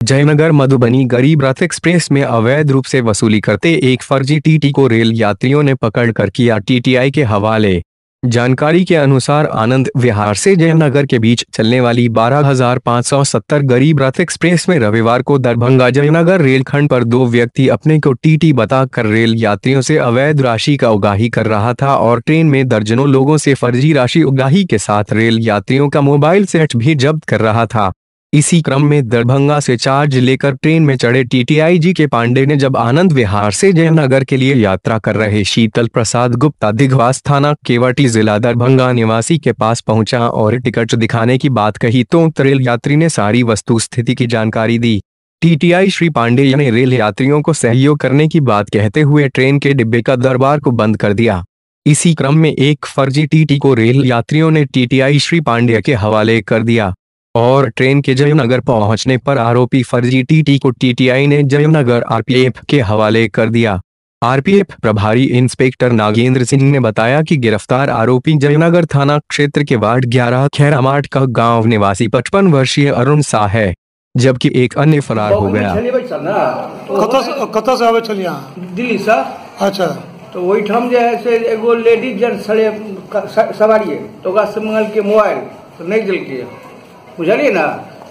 जयनगर मधुबनी गरीब रथ एक्सप्रेस में अवैध रूप से वसूली करते एक फर्जी टीटी को रेल यात्रियों ने पकड़कर किया टीटीआई के हवाले। जानकारी के अनुसार आनंद विहार से जयनगर के बीच चलने वाली 12,570 गरीब रथ एक्सप्रेस में रविवार को दरभंगा जयनगर रेलखंड पर दो व्यक्ति अपने को टीटी बताकर रेल यात्रियों से अवैध राशि का उगाही कर रहा था और ट्रेन में दर्जनों लोगों से फर्जी राशि उगाही के साथ रेल यात्रियों का मोबाइल सेट भी जब्त कर रहा था। इसी क्रम में दरभंगा से चार्ज लेकर ट्रेन में चढ़े टीटीआई जी के पांडे ने जब आनंद विहार से जयनगर के लिए यात्रा कर रहे शीतल प्रसाद गुप्ता दिघवास थाना केवटी जिला दरभंगा निवासी के पास पहुंचा और टिकट दिखाने की बात कही तो रेल यात्री ने सारी वस्तु स्थिति की जानकारी दी। टीटीआई श्री पांडे ने रेल यात्रियों को सहयोग करने की बात कहते हुए ट्रेन के डिब्बे का दरबार को बंद कर दिया। इसी क्रम में एक फर्जी टीटी को रेल यात्रियों ने टीटीआई श्री पांडे के हवाले कर दिया और ट्रेन के जयनगर पहुंचने पर आरोपी फर्जी टीटी को टीटीआई ने जयनगर आरपीएफ के हवाले कर दिया। आरपीएफ प्रभारी इंस्पेक्टर नागेंद्र सिंह ने बताया कि गिरफ्तार आरोपी जयनगर थाना क्षेत्र के वार्ड 11 खैरामाट का गांव निवासी 55 वर्षीय अरुण शाह है, जबकि एक अन्य फरार हो गया। दिल्ली से अच्छा तो वही ठाम जो है से एगो लेडीज जेंट्स सवारी तो मंगल के मोबाइल तो नहीं दिल के बुझलिए ना।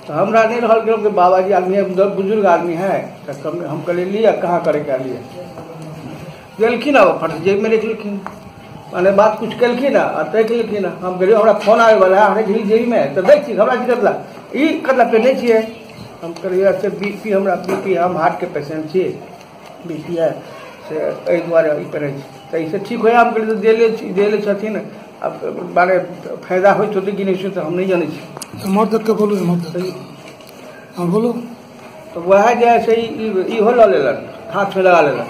तो हमरा नहीं रहा कि बाबा जी आदमी बुजुर्ग आदमी है तो हम कल लिया कहाँ करे क्या लिए गलखिन फट जेब में लिखलखिन मैंने बात कुछ कलखिन तक लिखिन हम गए हमारा फोन आए वाला है हमारे जेबी में तो देख हमरा की करला ई करला पे नहीं छे हम करिए बीपी हमरा बीपी हम हार्ट के पेशेंट छे बीपी है से एहि दुआरे ई करे तो इसे ठीक हो हम कल देले छथिन अब बारे फायदा हो तो कि नहीं तो हम नहीं जाने मत के बोलू मत हाँ बोलो तो वह जैसे इहो ल लेलन हाथ में लगा लेलन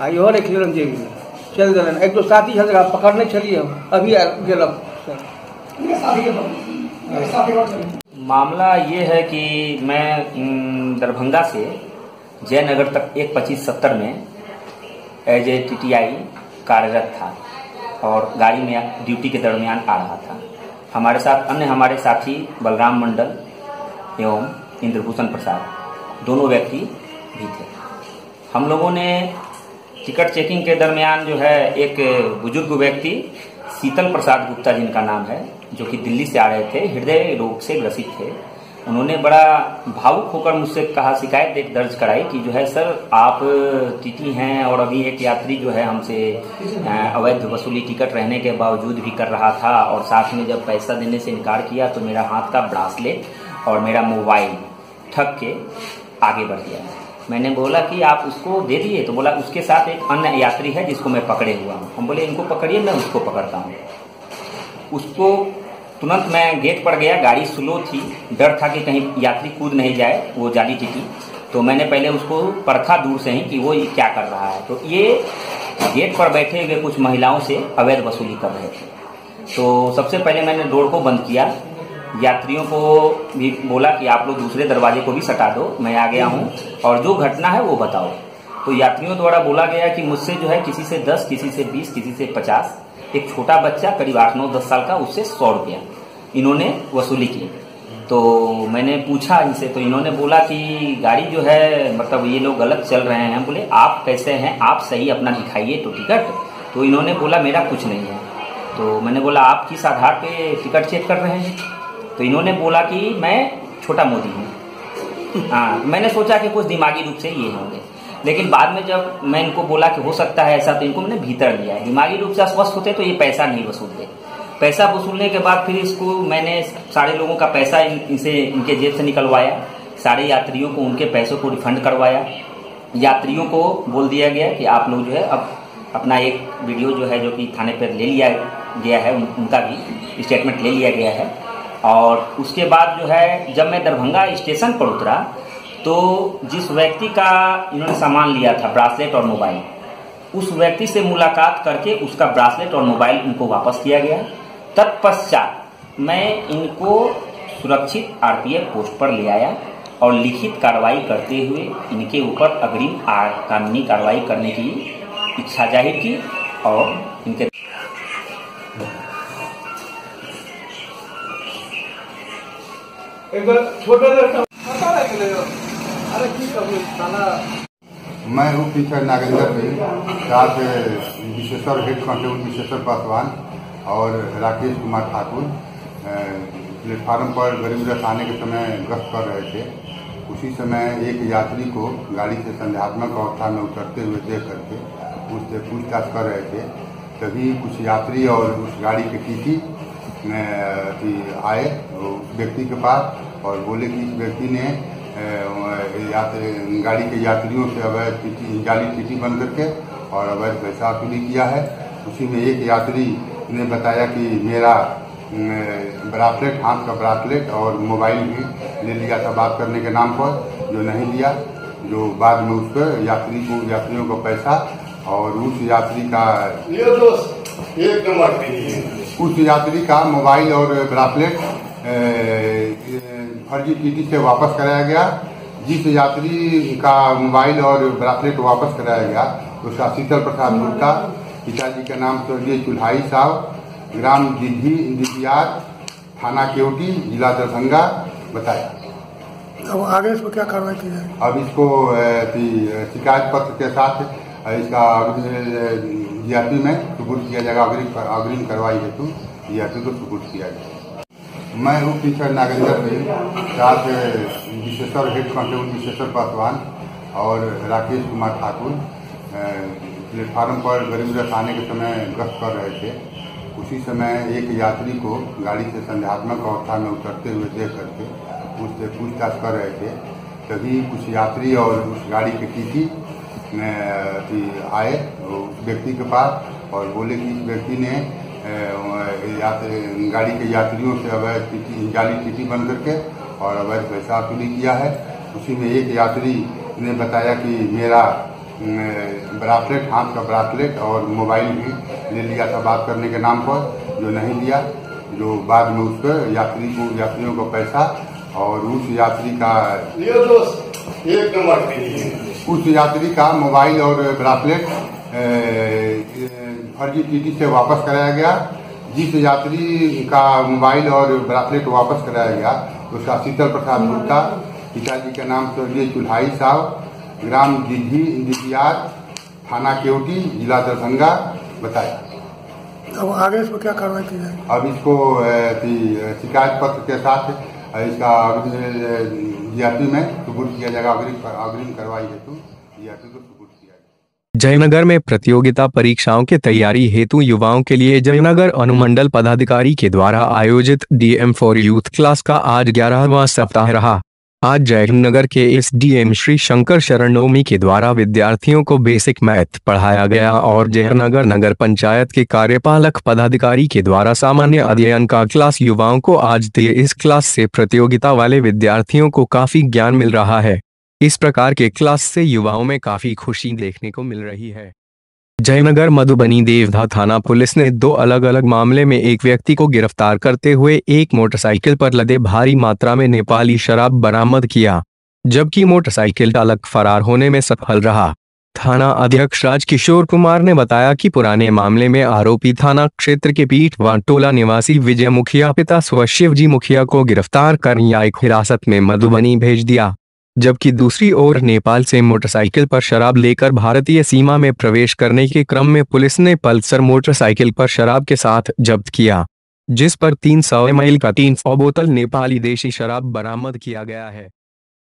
आ इहो रख लेलन जेबी में चल दिलन। एक दो साथी जगह पकड़ने चलिए हम अभी गेलक। मामला ये है कि मैं दरभंगा से जयनगर तक 1:25:70 में एज ए टीटीआई कार्यरत था और गाड़ी में ड्यूटी के दरमियान आ रहा था। हमारे साथ अन्य हमारे साथी बलराम मंडल एवं इंद्रभूषण प्रसाद दोनों व्यक्ति भी थे। हम लोगों ने टिकट चेकिंग के दरमियान जो है एक बुजुर्ग व्यक्ति शीतल प्रसाद गुप्ता जिनका नाम है जो कि दिल्ली से आ रहे थे, हृदय रोग से ग्रसित थे। उन्होंने बड़ा भावुक होकर मुझसे कहा, शिकायत दर्ज कराई कि जो है सर आप टीटी हैं और अभी एक यात्री जो है हमसे अवैध वसूली टिकट रहने के बावजूद भी कर रहा था और साथ में जब पैसा देने से इनकार किया तो मेरा हाथ का ब्रासलेट और मेरा मोबाइल ठग के आगे बढ़ गया। मैंने बोला कि आप उसको दे दिए तो बोला उसके साथ एक अन्य यात्री है जिसको मैं पकड़े हुआ हूँ। हम बोले इनको पकड़िए मैं उसको पकड़ता हूँ। उसको तुरंत मैं गेट पर गया, गाड़ी स्लो थी, डर था कि कहीं यात्री कूद नहीं जाए वो जाली टीटी, तो मैंने पहले उसको परखा दूर से ही कि वो क्या कर रहा है। तो ये गेट पर बैठे हुए कुछ महिलाओं से अवैध वसूली कर रहे थे। तो सबसे पहले मैंने डोर को बंद किया, यात्रियों को भी बोला कि आप लोग दूसरे दरवाजे को भी सटा दो, मैं आ गया हूँ और जो घटना है वो बताओ। तो यात्रियों द्वारा बोला गया कि मुझसे जो है किसी से 10, किसी से 20, किसी से 50, एक छोटा बच्चा करीब 8-9-10 साल का उससे 100 रुपया इन्होंने वसूली की। तो मैंने पूछा इनसे तो इन्होंने बोला कि गाड़ी जो है मतलब ये लोग गलत चल रहे हैं। बोले आप कैसे हैं, आप सही अपना दिखाइए तो टिकट। तो इन्होंने बोला मेरा कुछ नहीं है। तो मैंने बोला आप किस आधार पे टिकट चेक कर रहे हैं? तो इन्होंने बोला कि मैं छोटा मोदी हूँ। हाँ, मैंने सोचा कि कुछ दिमागी रूप से ये होंगे, लेकिन बाद में जब मैं इनको बोला कि हो सकता है ऐसा तो इनको मैंने भीतर लिया। दिमागी रूप से अस्वस्थ होते तो ये पैसा नहीं वसूलते। पैसा वसूलने के बाद फिर इसको मैंने सारे लोगों का पैसा इनसे इनके जेब से निकलवाया, सारे यात्रियों को उनके पैसों को रिफंड करवाया। यात्रियों को बोल दिया गया कि आप लोग जो है अब अपना एक वीडियो जो है जो कि थाने पर ले लिया गया है, उनका भी स्टेटमेंट ले लिया गया है। और उसके बाद जो है जब मैं दरभंगा स्टेशन पर उतरा तो जिस व्यक्ति का इन्होंने सामान लिया था ब्रासलेट और मोबाइल, उस व्यक्ति से मुलाकात करके उसका ब्रासलेट और मोबाइल इनको वापस किया गया। तत्पश्चात मैं इनको सुरक्षित आरपीएफ पोस्ट पर ले आया और लिखित कार्रवाई करते हुए इनके ऊपर अग्रिम कानूनी कार्रवाई करने की इच्छा जाहिर की और इनके मैं हूँ टीचर नागेंद्र सिंह, साथ विशेषर हेड कांस्टेबल विशेषर पासवान और राकेश कुमार ठाकुर प्लेटफार्म पर गरीब रथ आने के समय गश्त कर रहे थे। उसी समय एक यात्री को गाड़ी से संदेहात्मक अवस्था में उतरते हुए देख करके उससे पूछताछ कर रहे थे। तभी कुछ यात्री और उस गाड़ी के टीटी आए उस व्यक्ति के पास और बोले कि इस व्यक्ति ने गाड़ी के यात्रियों से अवैध जाली टीटी बन करके और अवैध पैसा वसूली किया है। उसी में एक यात्री ने बताया कि मेरा ब्रासलेट, हाथ का ब्रासलेट और मोबाइल भी ले लिया था बात करने के नाम पर, जो नहीं लिया, जो बाद में उस पर यात्रियों को पैसा और उस यात्री का मोबाइल और ब्रासलेट फर्जी टीटी से वापस कराया गया। जिस यात्री का मोबाइल और ब्रासलेट वापस कराया गया उसका शीतल प्रसाद गुप्ता, पिताजी का नाम स्वर्गीय चुल्हाई साहब, ग्राम दिघियार, थाना केवटी, जिला दरभंगा बताया। अब आगे इसको क्या कार्रवाई की जाएगी? अब इसको शिकायत पत्र के साथ इसका जीआरपी में सुपुर्द किया जाएगा। अग्रिम कार्रवाई हेतु जीआरपी को सुपुर्द किया जाएगा। मैं हूँ टीचर नागेंद्र सिंह, साथ विशेषर हेड कांस्टेबल विशेषर पासवान और राकेश कुमार ठाकुर प्लेटफार्म पर गरीब रथ आने के समय गश्त कर रहे थे। उसी समय एक यात्री को गाड़ी से संदेहात्मक अवस्था में उतरते हुए देख करके उससे पूछताछ कर रहे थे। तभी कुछ यात्री और उस गाड़ी के टीटी आए उस व्यक्ति के पास और बोले कि इस व्यक्ति ने गाड़ी के यात्रियों से अवैध जाली टीटी बन करके और अवैध पैसा वसूली किया है। उसी में एक यात्री ने बताया कि मेरा ब्रासलेट, हाथ का ब्रासलेट और मोबाइल भी ले लिया था बात करने के नाम पर, जो नहीं लिया, जो बाद में उस पर यात्रियों को पैसा और उस यात्री का मोबाइल और ब्रासलेट फर्जी टीटी से वापस कराया गया। जिस यात्री का मोबाइल और ब्रासलेट वापस कराया गया उसका शीतल प्रसाद गुप्ता, पिताजी का नाम स्वर्गीय चुल्हाई साहब, ग्राम दिघियार, थाना केवटी, जिला दरभंगा बताया। अब आगे इसको क्या कार्रवाई की जाएगी? अब इसको शिकायत पत्र के साथ इसका जीआरपी में सुपुर्द किया जाएगा। अग्रिम कार्रवाई हेतु जीआरपी को सुपुर्द किया जाएगा। जयनगर में प्रतियोगिता परीक्षाओं की तैयारी हेतु युवाओं के लिए जयनगर अनुमंडल पदाधिकारी के द्वारा आयोजित DM फॉर यूथ क्लास का आज 11वां सप्ताह रहा। आज जयनगर के SDM श्री शंकर शरणोमी के द्वारा विद्यार्थियों को बेसिक मैथ पढ़ाया गया और जयनगर नगर पंचायत के कार्यपालक पदाधिकारी के द्वारा सामान्य अध्ययन का क्लास युवाओं को आज दिए। इस क्लास से प्रतियोगिता वाले विद्यार्थियों को काफी ज्ञान मिल रहा है। इस प्रकार के क्लास से युवाओं में काफी खुशी देखने को मिल रही है। जयनगर मधुबनी देवधा थाना पुलिस ने 2 अलग अलग मामले में एक व्यक्ति को गिरफ्तार करते हुए एक मोटरसाइकिल पर लदे भारी मात्रा में नेपाली शराब बरामद किया, जबकि मोटरसाइकिल चालक फरार होने में सफल रहा। थाना अध्यक्ष राजकिशोर कुमार ने बताया कि पुराने मामले में आरोपी थाना क्षेत्र के पीठवान टोला निवासी विजय मुखिया पिता शिवजी मुखिया को गिरफ्तार कर न्यायिक हिरासत में मधुबनी भेज दिया, जबकि दूसरी ओर नेपाल से मोटरसाइकिल पर शराब लेकर भारतीय सीमा में प्रवेश करने के क्रम में पुलिस ने पल्सर मोटरसाइकिल पर शराब के साथ जब्त किया, जिस पर 300 ml का 300 बोतल नेपाली देशी शराब बरामद किया गया है।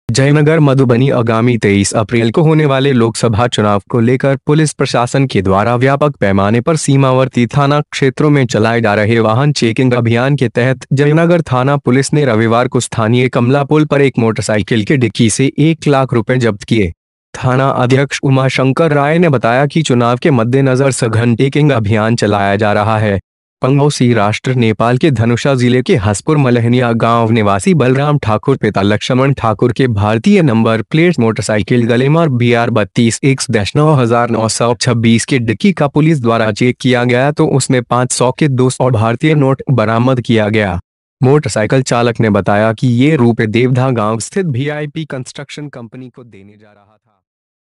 जयनगर मधुबनी आगामी 23 अप्रैल को होने वाले लोकसभा चुनाव को लेकर पुलिस प्रशासन के द्वारा व्यापक पैमाने पर सीमावर्ती थाना क्षेत्रों में चलाए जा रहे वाहन चेकिंग अभियान के तहत जयनगर थाना पुलिस ने रविवार को स्थानीय कमला पुल पर एक मोटरसाइकिल के डिक्की से 1 लाख रुपए जब्त किए। थाना अध्यक्ष उमाशंकर राय ने बताया कि चुनाव के मद्देनजर सघन चेकिंग अभियान चलाया जा रहा है। पंगोसी राष्ट्र नेपाल के धनुषा जिले के हसपुर मलहनिया गांव निवासी बलराम ठाकुर पिता लक्ष्मण ठाकुर के भारतीय number plate motorcycle glamour BR 32X-9926 के डिक्की का पुलिस द्वारा चेक किया गया तो उसमें 500 के 200 भारतीय नोट बरामद किया गया। मोटरसाइकिल चालक ने बताया कि ये रुपये देवधा गांव स्थित वीआईपी कंस्ट्रक्शन कंपनी को देने जा रहा था।